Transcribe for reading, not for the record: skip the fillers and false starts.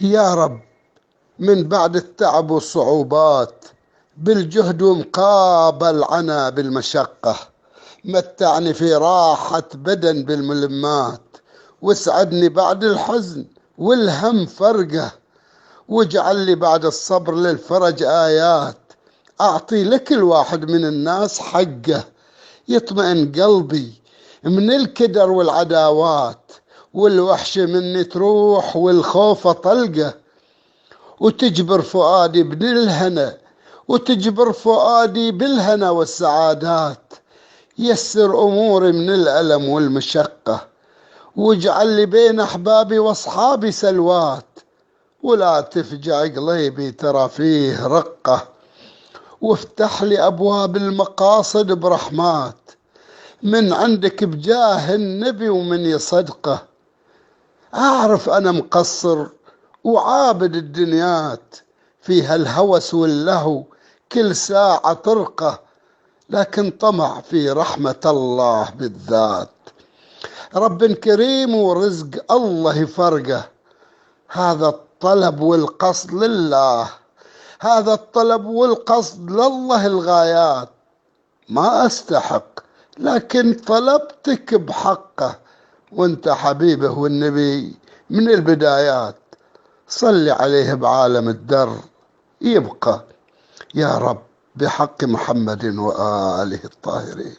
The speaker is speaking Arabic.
يا رب، من بعد التعب والصعوبات بالجهد ومقابل عنا بالمشقة، متعني في راحة بدن بالملمات، واسعدني بعد الحزن والهم فرقه، واجعل لي بعد الصبر للفرج آيات، أعطي لكل واحد من الناس حقه، يطمئن قلبي من الكدر والعداوات، والوحشة مني تروح والخوف أطلقه، وتجبر فؤادي بالهنا وتجبر فؤادي بالهنا والسعادات، يسر أموري من الألم والمشقة، واجعل لي بين أحبابي وأصحابي سلوات، ولا تفجع قلبي ترى فيه رقة، وافتح لي أبواب المقاصد برحمات من عندك بجاه النبي ومن يصدقه. أعرف أنا مقصر وعابد الدنيات، فيها الهوس واللهو كل ساعة طرقة، لكن طمع في رحمة الله بالذات. رب كريم ورزق الله يفرقه، هذا الطلب والقصد لله، هذا الطلب والقصد لله الغايات، ما أستحق لكن طلبتك بحقه، وانت حبيبه والنبي من البدايات، صل عليه بعالم الدر يبقى يا رب، بحق محمد وآله الطاهرين.